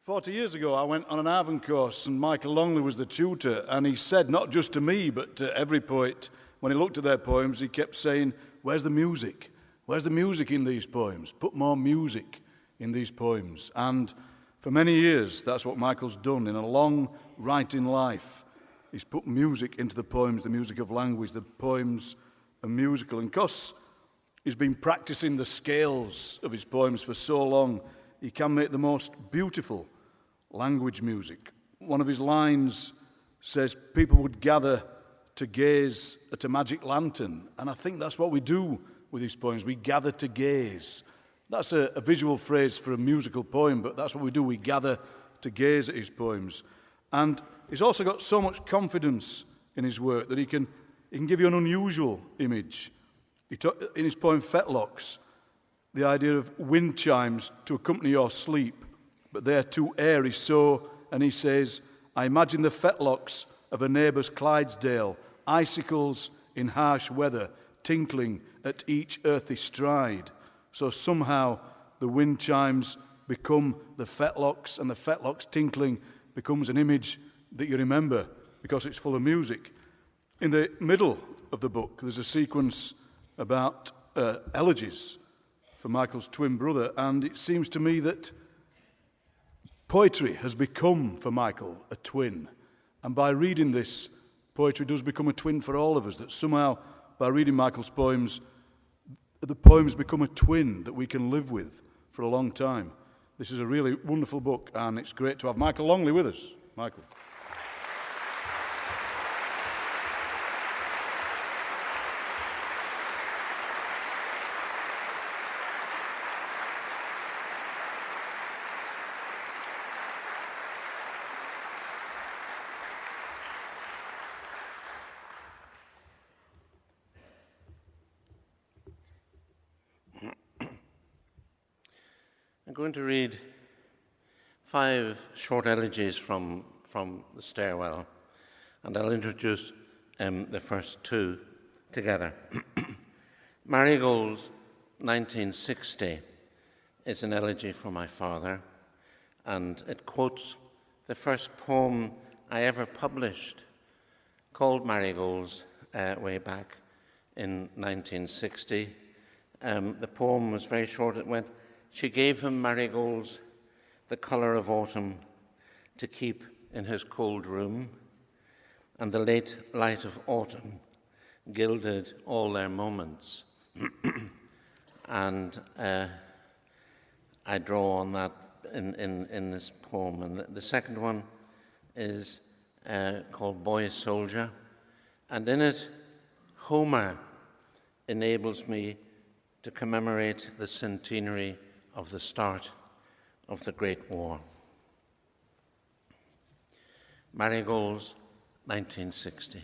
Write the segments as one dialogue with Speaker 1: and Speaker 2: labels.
Speaker 1: 40 years ago, I went on an Arvin course, and Michael Longley was the tutor, and he said, not just to me, but to every poet, when he looked at their poems, he kept saying, where's the music? Where's the music in these poems? Put more music in these poems. And for many years, that's what Michael's done. In a long writing life, he's put music into the poems, the music of language. The poems are musical. And because he's been practicing the scales of his poems for so long, he can make the most beautiful language music. One of his lines says, people would gather to gaze at a magic lantern. And I think that's what we do with his poems. We gather to gaze. That's a visual phrase for a musical poem, but that's what we do. We gather to gaze at his poems. And he's also got so much confidence in his work that he can give you an unusual image. In his poem Fetlocks, the idea of wind chimes to accompany your sleep, but they're too airy, so, and he says, I imagine the fetlocks of a neighbour's Clydesdale, icicles in harsh weather, tinkling at each earthy stride. So somehow the wind chimes become the fetlocks, and the fetlocks tinkling becomes an image that you remember because it's full of music. In the middle of the book, there's a sequence about Elegies for Michael's twin brother, and it seems to me that poetry has become, for Michael, a twin. And by reading this, poetry does become a twin for all of us, that somehow, by reading Michael's poems, the poems become a twin that we can live with for a long time. This is a really wonderful book, and it's great to have Michael Longley with us. Michael.
Speaker 2: I'm going to read 5 short elegies from the Stairwell, and I'll introduce the first 2 together. Marigold's 1960 is an elegy for my father, and it quotes the first poem I ever published, called Marigolds, way back in 1960. The poem was very short. It went, she gave him marigolds, the colour of autumn, to keep in his cold room, and the late light of autumn gilded all their moments. And I draw on that in this poem. And the second one is called Boy Soldier, and in it, Homer enables me to commemorate the centenary of the start of the Great War. Marigolds, 1960.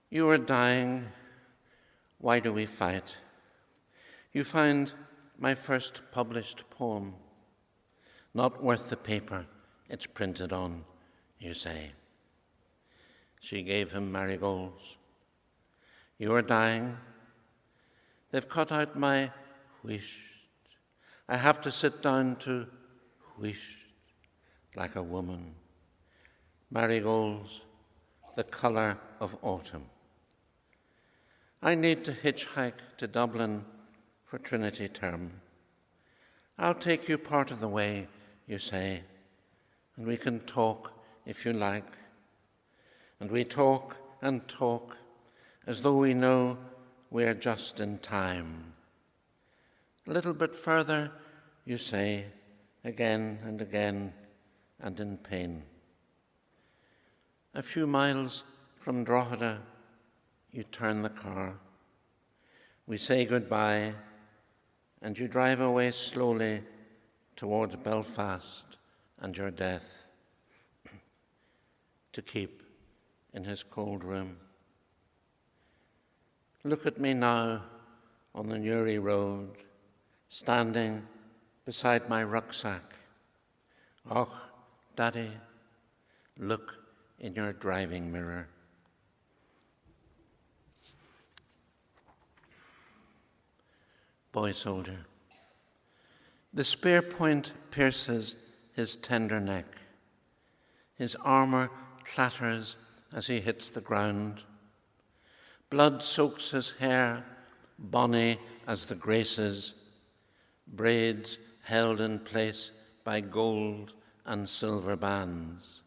Speaker 2: You are dying, why do we fight? You find my first published poem not worth the paper it's printed on, you say. She gave him marigolds. You are dying. They've cut out my wished. I have to sit down to wished like a woman. Marigolds, the colour of autumn. I need to hitchhike to Dublin for Trinity term. I'll take you part of the way, you say, and we can talk if you like. And we talk and talk as though we know we're just in time. A little bit further, you say, again and again, and in pain. A few miles from Drogheda, you turn the car. We say goodbye, and you drive away slowly towards Belfast and your death, to keep in his cold room. Look at me now on the Newry Road, standing beside my rucksack. Och, Daddy, look in your driving mirror. Boy Soldier. The spear point pierces his tender neck. His armour clatters as he hits the ground. Blood soaks his hair, bonny as the graces, braids held in place by gold and silver bands.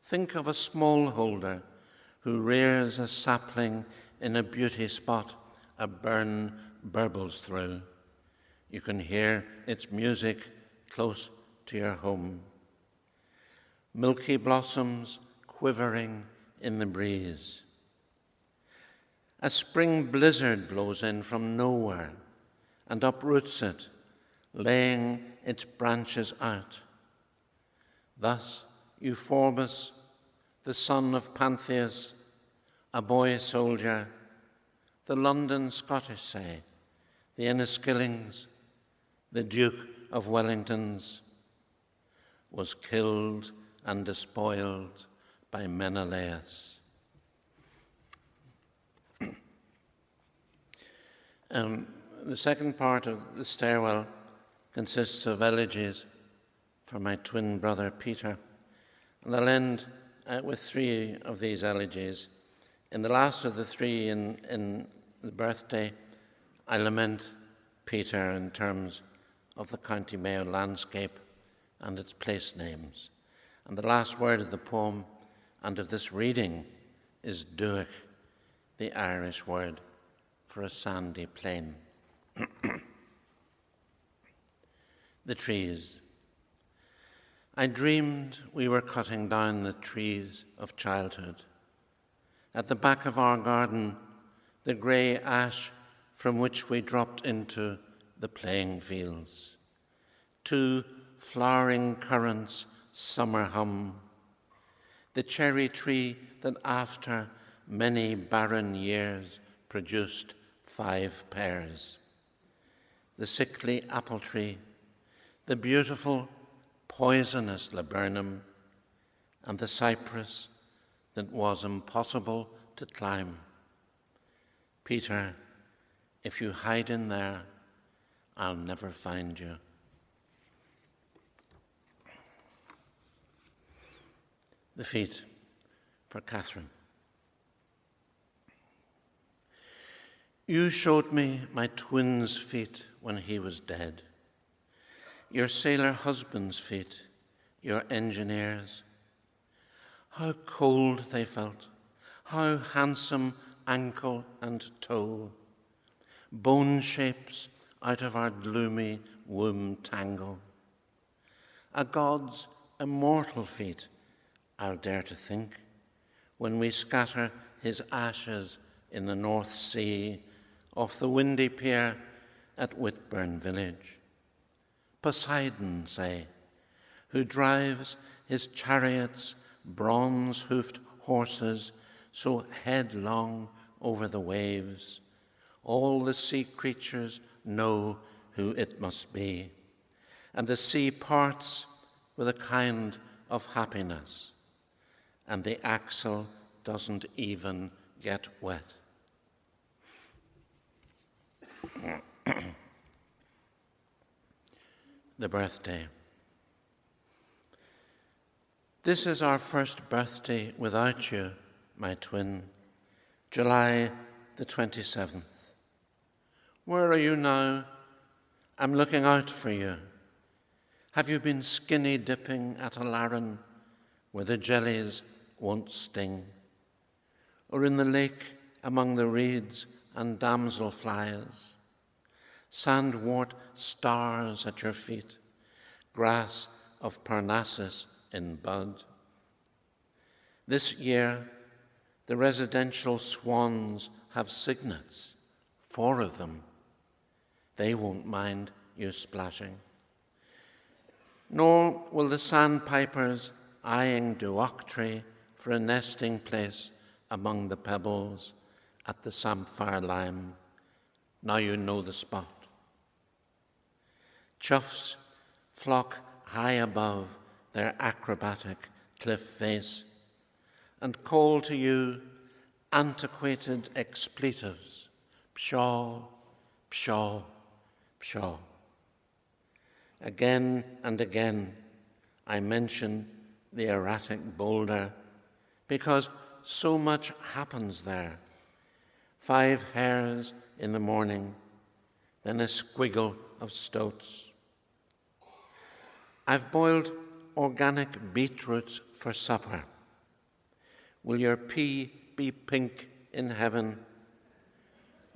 Speaker 2: Think of a smallholder who rears a sapling in a beauty spot a burn burbles through. You can hear its music close to your home. Milky blossoms quivering in the breeze. A spring blizzard blows in from nowhere and uproots it, laying its branches out. Thus, Euphorbus, the son of Pantheus, a boy soldier, the London Scottish say, the Enniskillings, the Duke of Wellingtons, was killed and despoiled by Menelaus. The second part of the stairwell consists of elegies for my twin brother Peter, and I'll end with three of these elegies. In the last of the three, in the birthday, I lament Peter in terms of the County Mayo landscape and its place names. And the last word of the poem and of this reading is Duach, the Irish word for a sandy plain. The trees. I dreamed we were cutting down the trees of childhood. At the back of our garden, the grey ash from which we dropped into the playing fields. Two flowering currants summer hum. The cherry tree that after many barren years produced 5 pears. The sickly apple tree, the beautiful poisonous laburnum, and the cypress that was impossible to climb. Peter, if you hide in there, I'll never find you. The feet for Catherine. You showed me my twin's feet when he was dead, your sailor husband's feet, your engineer's. How cold they felt, how handsome ankle and toe, bone shapes out of our gloomy womb tangle. A god's immortal feet, I'll dare to think, when we scatter his ashes in the North Sea off the windy pier at Whitburn village. Poseidon, say, who drives his chariot's bronze-hoofed horses so headlong over the waves, all the sea creatures know who it must be, and the sea parts with a kind of happiness, and the axle doesn't even get wet. The birthday. This is our first birthday without you, my twin, July the 27th. Where are you now? I'm looking out for you. Have you been skinny dipping at a larren where the jellies won't sting? Or in the lake among the reeds and damselflies? Sandwort stars at your feet, grass of Parnassus in bud. This year, the residential swans have cygnets, 4 of them. They won't mind you splashing. Nor will the sandpipers eyeing Duoctree for a nesting place among the pebbles at the samphire lime. Now you know the spot. Choughs flock high above their acrobatic cliff face and call to you antiquated expletives, pshaw, pshaw, pshaw. Again and again, I mention the erratic boulder because so much happens there. 5 hares in the morning, then a squiggle of stoats. I've boiled organic beetroots for supper. Will your pea be pink in heaven?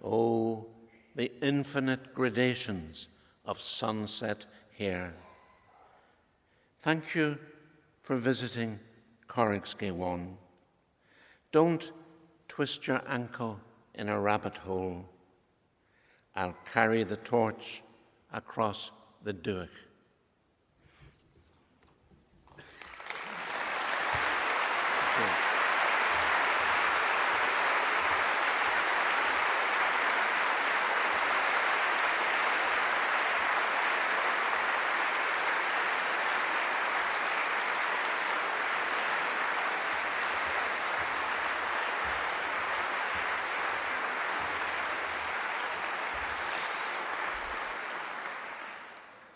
Speaker 2: Oh, the infinite gradations of sunset here. Thank you for visiting Corrigsky 1. Don't twist your ankle in a rabbit hole. I'll carry the torch across the Duach.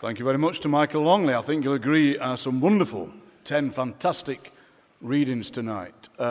Speaker 1: Thank you very much to Michael Longley. I think you'll agree, some wonderful, 10 fantastic readings tonight.